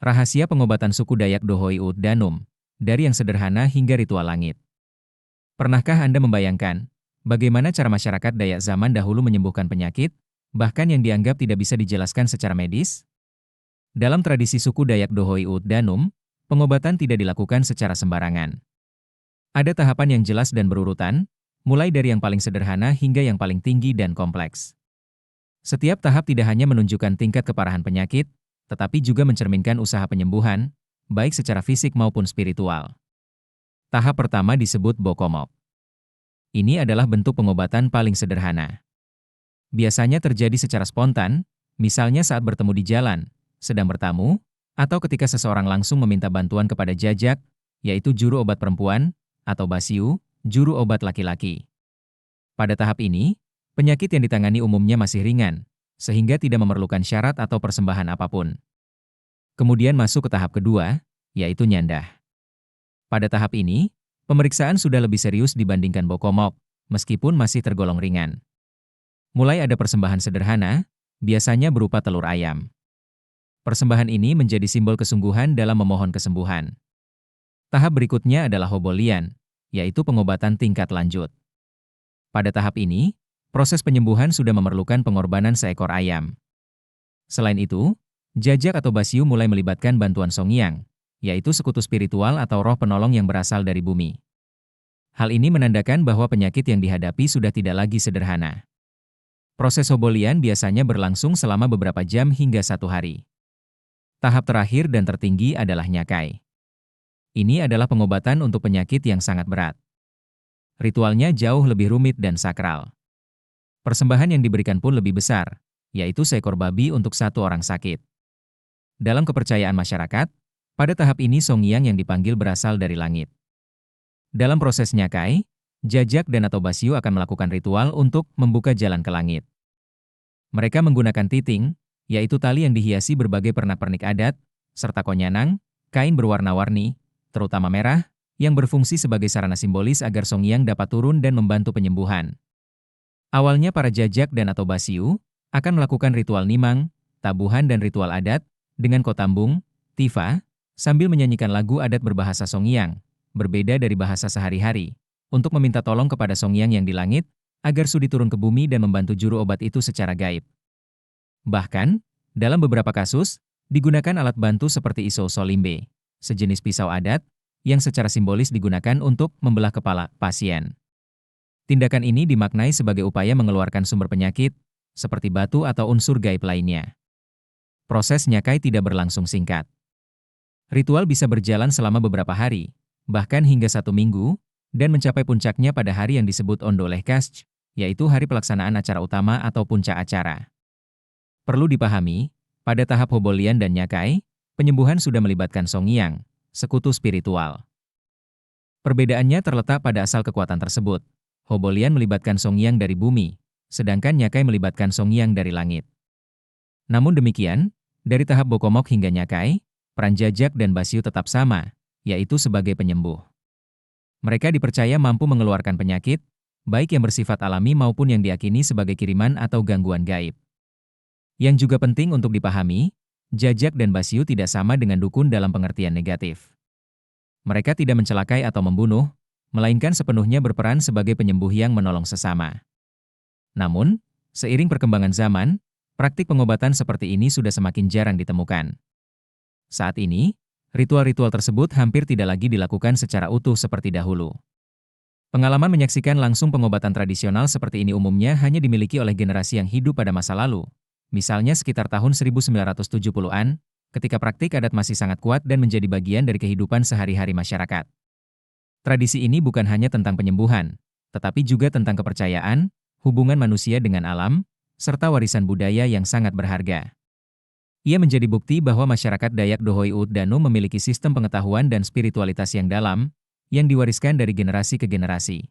Rahasia pengobatan suku Dayak Dohoi Ut Danum, dari yang sederhana hingga ritual langit. Pernahkah Anda membayangkan bagaimana cara masyarakat Dayak zaman dahulu menyembuhkan penyakit, bahkan yang dianggap tidak bisa dijelaskan secara medis? Dalam tradisi suku Dayak Dohoi Ut Danum, pengobatan tidak dilakukan secara sembarangan. Ada tahapan yang jelas dan berurutan, mulai dari yang paling sederhana hingga yang paling tinggi dan kompleks. Setiap tahap tidak hanya menunjukkan tingkat keparahan penyakit, tetapi juga mencerminkan usaha penyembuhan, baik secara fisik maupun spiritual. Tahap pertama disebut Bokomok. Ini adalah bentuk pengobatan paling sederhana. Biasanya terjadi secara spontan, misalnya saat bertemu di jalan, sedang bertamu, atau ketika seseorang langsung meminta bantuan kepada jajak, yaitu juru obat perempuan, atau basiu, juru obat laki-laki. Pada tahap ini, penyakit yang ditangani umumnya masih ringan, sehingga tidak memerlukan syarat atau persembahan apapun. Kemudian masuk ke tahap kedua, yaitu nyandah. Pada tahap ini, pemeriksaan sudah lebih serius dibandingkan Bokomok, meskipun masih tergolong ringan. Mulai ada persembahan sederhana, biasanya berupa telur ayam. Persembahan ini menjadi simbol kesungguhan dalam memohon kesembuhan. Tahap berikutnya adalah Hobolian, yaitu pengobatan tingkat lanjut. Pada tahap ini, proses penyembuhan sudah memerlukan pengorbanan seekor ayam. Selain itu, jajak atau basiu mulai melibatkan bantuan Songyang, yaitu sekutu spiritual atau roh penolong yang berasal dari bumi. Hal ini menandakan bahwa penyakit yang dihadapi sudah tidak lagi sederhana. Proses Hobolian biasanya berlangsung selama beberapa jam hingga 1 hari. Tahap terakhir dan tertinggi adalah Nyakai. Ini adalah pengobatan untuk penyakit yang sangat berat. Ritualnya jauh lebih rumit dan sakral. Persembahan yang diberikan pun lebih besar, yaitu seekor babi untuk 1 orang sakit. Dalam kepercayaan masyarakat, pada tahap ini Songyang yang dipanggil berasal dari langit. Dalam proses Nyakai, jajak dan atau basiu akan melakukan ritual untuk membuka jalan ke langit. Mereka menggunakan titing, yaitu tali yang dihiasi berbagai pernak-pernik adat, serta konyanang, kain berwarna-warni, terutama merah, yang berfungsi sebagai sarana simbolis agar Songyang dapat turun dan membantu penyembuhan. Awalnya para jajak dan atau basiu akan melakukan ritual nimang, tabuhan dan ritual adat dengan kotambung, tifa, sambil menyanyikan lagu adat berbahasa Songyang, berbeda dari bahasa sehari-hari, untuk meminta tolong kepada Songyang yang di langit, agar sudi turun ke bumi dan membantu juru obat itu secara gaib. Bahkan, dalam beberapa kasus, digunakan alat bantu seperti iso solimbe, sejenis pisau adat, yang secara simbolis digunakan untuk membelah kepala pasien. Tindakan ini dimaknai sebagai upaya mengeluarkan sumber penyakit, seperti batu atau unsur gaib lainnya. Proses Nyakai tidak berlangsung singkat. Ritual bisa berjalan selama beberapa hari, bahkan hingga 1 minggu, dan mencapai puncaknya pada hari yang disebut Ondo Lehkasj, yaitu hari pelaksanaan acara utama atau puncak acara. Perlu dipahami, pada tahap Hobolian dan Nyakai, penyembuhan sudah melibatkan Songyang, sekutu spiritual. Perbedaannya terletak pada asal kekuatan tersebut. Hobolian melibatkan Songyang dari bumi, sedangkan Nyakai melibatkan Songyang dari langit. Namun demikian, dari tahap Bokomok hingga Nyakai, peran jajak dan basiu tetap sama, yaitu sebagai penyembuh. Mereka dipercaya mampu mengeluarkan penyakit, baik yang bersifat alami maupun yang diyakini sebagai kiriman atau gangguan gaib. Yang juga penting untuk dipahami, jajak dan basiu tidak sama dengan dukun dalam pengertian negatif. Mereka tidak mencelakai atau membunuh, melainkan sepenuhnya berperan sebagai penyembuh yang menolong sesama. Namun, seiring perkembangan zaman, praktik pengobatan seperti ini sudah semakin jarang ditemukan. Saat ini, ritual-ritual tersebut hampir tidak lagi dilakukan secara utuh seperti dahulu. Pengalaman menyaksikan langsung pengobatan tradisional seperti ini umumnya hanya dimiliki oleh generasi yang hidup pada masa lalu, misalnya sekitar tahun 1970-an, ketika praktik adat masih sangat kuat dan menjadi bagian dari kehidupan sehari-hari masyarakat. Tradisi ini bukan hanya tentang penyembuhan, tetapi juga tentang kepercayaan, hubungan manusia dengan alam, serta warisan budaya yang sangat berharga. Ia menjadi bukti bahwa masyarakat Dayak Dohoi Ut Danum memiliki sistem pengetahuan dan spiritualitas yang dalam, yang diwariskan dari generasi ke generasi.